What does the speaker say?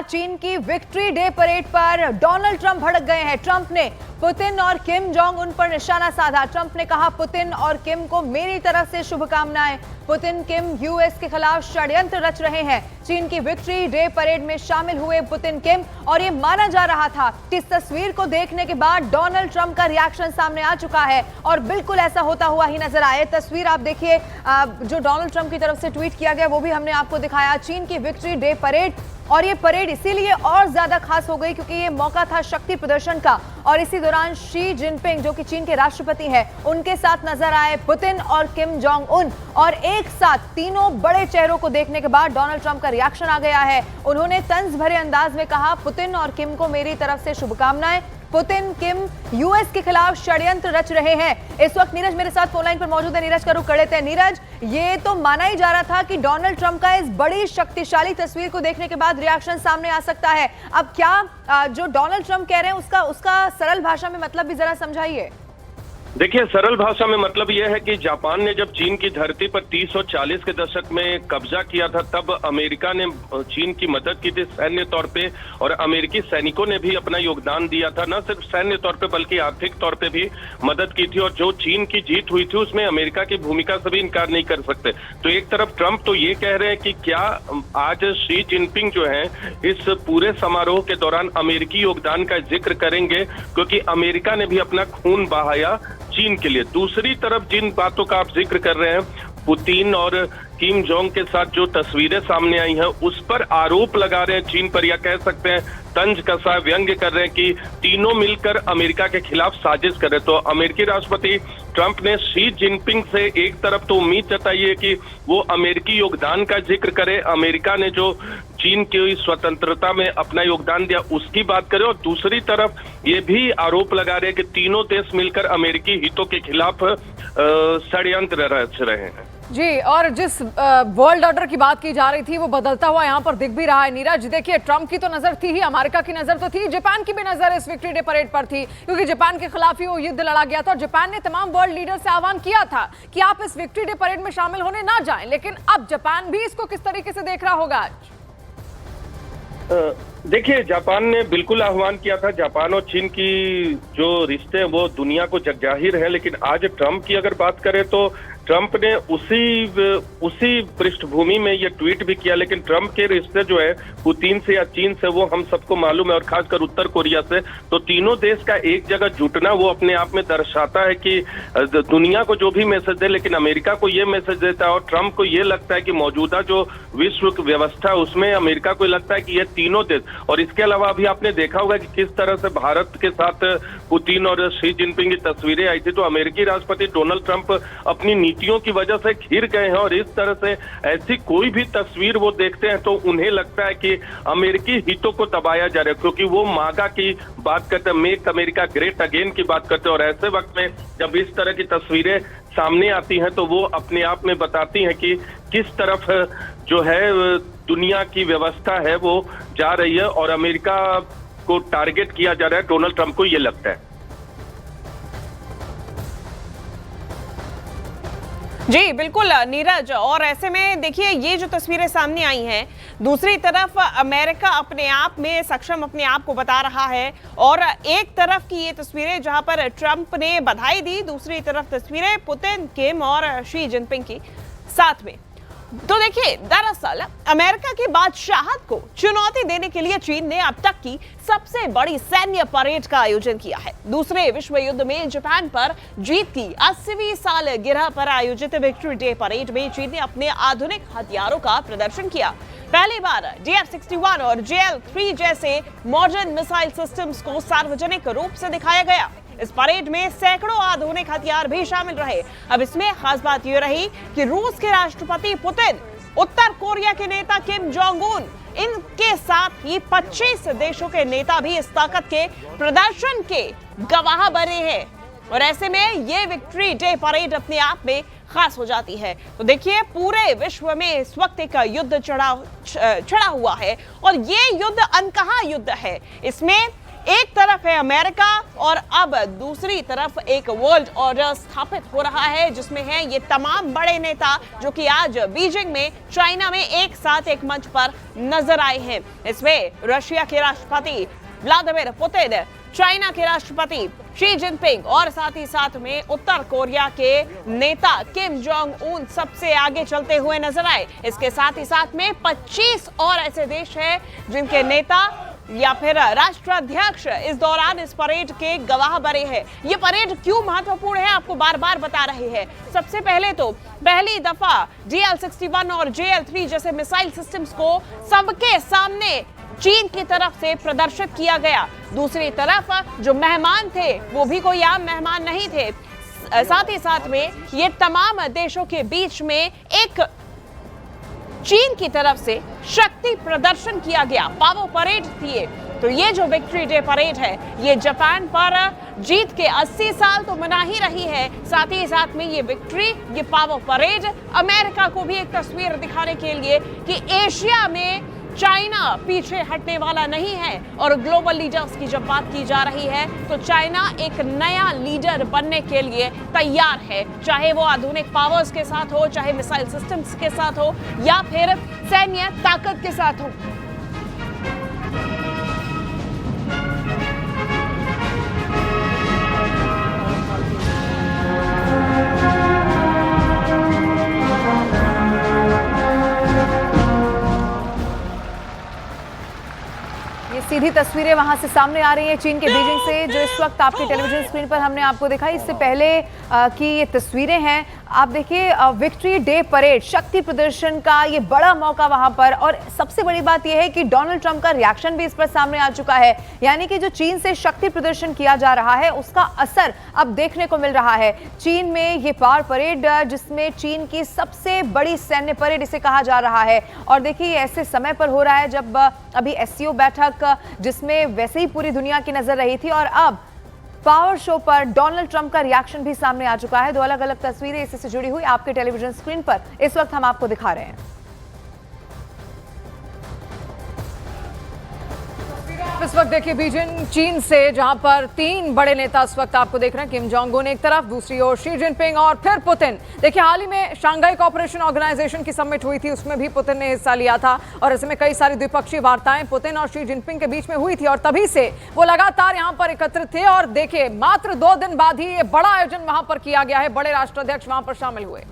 चीन की victory day parade पर डोनाल्ड ट्रंप भड़क गए हैं। ट्रंप ने पुतिन और किम जोंग उन पर निशाना साधा। ट्रंप ने कहा, पुतिन और किम को मेरी तरफ से शुभकामनाएं। पुतिन किम यूएस के खिलाफ षड्यंत्र रच रहे हैं। चीन की विक्ट्री डे परेड में शामिल हुए पुतिन किम, और ये माना जा रहा था कि इस तस्वीर को देखने के बाद डोनाल्ड ट्रंप का रिएक्शन सामने आ चुका है, और बिल्कुल ऐसा होता हुआ ही नजर आए। तस्वीर आप देखिए, जो डोनाल्ड ट्रंप की तरफ से ट्वीट किया गया वो भी हमने आपको दिखाया। चीन की विक्ट्री डे परेड, और ये परेड इसीलिए और ज्यादा खास हो गई क्योंकि ये मौका था शक्ति प्रदर्शन का, और इसी दौरान शी जिनपिंग जो कि चीन के राष्ट्रपति हैं, उनके साथ नजर आए पुतिन और किम जोंग उन, और एक साथ तीनों बड़े चेहरों को देखने के बाद डोनाल्ड ट्रंप का रिएक्शन आ गया है। उन्होंने तंज भरे अंदाज में कहा, पुतिन और किम को मेरी तरफ से शुभकामनाएं। पुतिन किम यूएस के खिलाफ षड्यंत्र रच रहे हैं। इस वक्त नीरज मेरे साथ फोन लाइन पर मौजूद है। नीरज का रुख कर लेते हैं। नीरज, ये तो माना ही जा रहा था कि डोनाल्ड ट्रंप का इस बड़ी शक्तिशाली तस्वीर को देखने के बाद रिएक्शन सामने आ सकता है। अब क्या जो डोनाल्ड ट्रंप कह रहे हैं उसका सरल भाषा में मतलब भी जरा समझाइए। देखिए, सरल भाषा में मतलब यह है कि जापान ने जब चीन की धरती पर 30 और 40 के दशक में कब्जा किया था, तब अमेरिका ने चीन की मदद की थी सैन्य तौर पे, और अमेरिकी सैनिकों ने भी अपना योगदान दिया था, न सिर्फ सैन्य तौर पे बल्कि आर्थिक तौर पे भी मदद की थी। और जो चीन की जीत हुई थी उसमें अमेरिका की भूमिका से भी इनकार नहीं कर सकते। तो एक तरफ ट्रंप तो ये कह रहे हैं कि क्या आज शी जिनपिंग जो है इस पूरे समारोह के दौरान अमेरिकी योगदान का जिक्र करेंगे, क्योंकि अमेरिका ने भी अपना खून बहाया चीन के लिए। दूसरी तरफ जिन बातों का आप जिक्र कर रहे हैं, पुतिन और किम जोंग के साथ जो तस्वीरें सामने आई हैं, उस पर आरोप लगा रहे हैं चीन पर, या कह सकते हैं तंज कसा व्यंग्य कर रहे हैं कि तीनों मिलकर अमेरिका के खिलाफ साजिश कर रहे हैं। तो अमेरिकी राष्ट्रपति ट्रंप ने शी जिनपिंग से एक तरफ तो उम्मीद जताई है कि वो अमेरिकी योगदान का जिक्र करे, अमेरिका ने जो चीन की स्वतंत्रता में अपना योगदान दिया उसकी बात करे, और दूसरी तरफ ये भी आरोप लगा रहे हैं कि तीनों देश मिलकर अमेरिकी हितों के खिलाफ षड्यंत्र रच रहे हैं। जी, और जिस वर्ल्ड ऑर्डर की बात की जा रही थी वो बदलता हुआ यहाँ पर दिख भी रहा है। नीरज, देखिए, ट्रंप की तो नजर थी ही, अमेरिका की नजर तो थी, जापान की भी नजर इस विक्ट्री डे परेड पर थी, क्योंकि जापान के खिलाफ ही वो युद्ध लड़ा गया था, और जापान ने तमाम वर्ल्ड लीडर से आह्वान किया था कि आप इस विक्ट्री डे परेड में शामिल होने ना जाएं। लेकिन अब जापान भी इसको किस तरीके से देख रहा होगा आज? देखिए, जापान ने बिल्कुल आह्वान किया था। जापान और चीन की जो रिश्ते हैं वो दुनिया को जगजाहिर है, लेकिन आज ट्रंप की अगर बात करें तो ट्रंप ने उसी पृष्ठभूमि में ये ट्वीट भी किया। लेकिन ट्रंप के रिश्ते जो है पुतिन से या चीन से वो हम सबको मालूम है, और खासकर उत्तर कोरिया से, तो तीनों देश का एक जगह जुटना वो अपने आप में दर्शाता है कि दुनिया को जो भी मैसेज दे, लेकिन अमेरिका को ये मैसेज देता है। और ट्रंप को ये लगता है कि मौजूदा जो विश्व व्यवस्था है उसमें अमेरिका को लगता है कि ये तीनों देश, और इसके अलावा अभी आपने देखा होगा कि किस तरह से भारत के साथ पुतिन और शी जिनपिंग की तस्वीरें आई थी, तो अमेरिकी राष्ट्रपति डोनाल्ड ट्रंप अपनी नीतियों की वजह से घिर गए हैं, और इस तरह से ऐसी कोई भी तस्वीर वो देखते हैं तो उन्हें लगता है कि अमेरिकी हितों को दबाया जा रहा है, क्योंकि वो मागा की बात करते हैं, मेक अमेरिका ग्रेट अगेन की बात करते हैं। और ऐसे वक्त में जब इस तरह की तस्वीरें सामने आती हैं तो वो अपने आप में बताती हैं कि किस तरफ जो है दुनिया की व्यवस्था है वो जा रही है, और अमेरिका को टारगेट किया जा रहा है। डोनाल्ड ट्रंप को ये लगता है। जी बिल्कुल नीरज, और ऐसे में देखिए ये जो तस्वीरें सामने आई हैं, दूसरी तरफ अमेरिका अपने आप में सक्षम अपने आप को बता रहा है, और एक तरफ की ये तस्वीरें जहां पर ट्रंप ने बधाई दी, दूसरी तरफ तस्वीरें पुतिन, किम और शी जिनपिंग की साथ में। तो देखिए, दरअसल अमेरिका की बादशाहत को चुनौती देने के लिए चीन ने अब तक की सबसे बड़ी सैन्य परेड का आयोजन किया है। दूसरे विश्व युद्ध में जापान पर जीत की 80वीं सालगिरह पर आयोजित विक्ट्री डे परेड में चीन ने अपने आधुनिक हथियारों का प्रदर्शन किया। पहली बार DF-61 और JL-3 जैसे मॉडर्न मिसाइल सिस्टम्स को सार्वजनिक रूप से दिखाया गया। इस परेड में सैकड़ों आधुनिक हथियार भी शामिल रहे। अब इसमें खास बात यह रही कि रूस के राष्ट्रपति पुतिन, उत्तर कोरिया के नेता किम जोंग उन, इनके साथ ही 25 देशों के नेता भी इस ताकत के प्रदर्शन के गवाह बने हैं, और ऐसे में ये विक्ट्री डे परेड अपने आप में खास हो जाती है। तो देखिए, पूरे विश्व में इस वक्त एक युद्ध चढ़ा हुआ है, और ये युद्ध अनकहा युद्ध है। इसमें एक तरफ है अमेरिका और अब दूसरी तरफ एक वर्ल्ड ऑर्डर स्थापित हो रहा है, जिसमें है ये तमाम बड़े नेता जो कि आज बीजिंग में चाइना में एक साथ एक मंच पर नजर आए हैं। इसमें रशिया के राष्ट्रपति व्लादिमीर पुतिन, चाइना के राष्ट्रपति शी जिनपिंग और साथ ही साथ में उत्तर कोरिया के नेता किम जोंग उन सबसे आगे चलते हुए नजर आए। इसके साथ ही साथ में 25 और ऐसे देश हैं जिनके नेता या फिर राष्ट्राध्यक्ष इस दौरान इस परेड के गवाह बने हैं। ये परेड क्यों महत्वपूर्ण है आपको बार बार बता रहे हैं। सबसे पहले तो पहली दफा JL-61 और JL-3 जैसे मिसाइल सिस्टम्स को सबके सामने चीन की तरफ से प्रदर्शित किया गया। दूसरी तरफ जो मेहमान थे वो भी कोई आम मेहमान नहीं थे। साथ ही साथ में ये तमाम देशों के बीच में एक चीन की तरफ से शक्ति प्रदर्शन किया गया, पावर परेड थी। तो ये जो विक्ट्री डे परेड है ये जापान पर जीत के 80 साल तो मना ही रही है। साथ ही साथ में ये विक्ट्री, ये पावर परेड अमेरिका को भी एक तस्वीर दिखाने के लिए कि एशिया में चाइना पीछे हटने वाला नहीं है। और ग्लोबल लीडर्स की जब बात की जा रही है तो चाइना एक नया लीडर बनने के लिए तैयार है, चाहे वो आधुनिक पावर्स के साथ हो, चाहे मिसाइल सिस्टम्स के साथ हो या फिर सैन्य ताकत के साथ हो। सीधी तस्वीरें वहां से सामने आ रही हैं चीन के बीजिंग से, जो इस वक्त आपके टेलीविजन स्क्रीन पर हमने आपको दिखाई। इससे पहले की ये तस्वीरें हैं, आप देखिए विक्ट्री डे परेड, शक्ति प्रदर्शन का ये बड़ा मौका वहां पर। और सबसे बड़ी बात यह है कि डोनाल्ड ट्रंप का रिएक्शन भी इस पर सामने आ चुका है, यानी कि जो चीन से शक्ति प्रदर्शन किया जा रहा है उसका असर अब देखने को मिल रहा है। चीन में ये पावर परेड, जिसमें चीन की सबसे बड़ी सैन्य परेड इसे कहा जा रहा है। और देखिए ऐसे समय पर हो रहा है जब अभी SCO बैठक, जिसमें वैसे ही पूरी दुनिया की नजर रही थी, और अब पावर शो पर डोनाल्ड ट्रंप का रिएक्शन भी सामने आ चुका है। दो अलग अलग तस्वीरें इससे जुड़ी हुई आपके टेलीविजन स्क्रीन पर इस वक्त हम आपको दिखा रहे हैं। इस वक्त देखिए बीजिंग चीन से, जहां पर 3 बड़े नेता इस वक्त आपको देख रहे हैं, किम जोंग उन एक तरफ, दूसरी ओर शी जिनपिंग और फिर पुतिन। देखिए हाल ही में शंघाई कोऑपरेशन ऑर्गेनाइजेशन की समिट हुई थी, उसमें भी पुतिन ने हिस्सा लिया था और ऐसे में कई सारी द्विपक्षीय वार्ताएं पुतिन और शी जिनपिंग के बीच में हुई थी और तभी से वो लगातार यहां पर एकत्रित थे। और देखिए मात्र 2 दिन बाद ही ये बड़ा आयोजन वहां पर किया गया है, बड़े राष्ट्राध्यक्ष वहां पर शामिल हुए।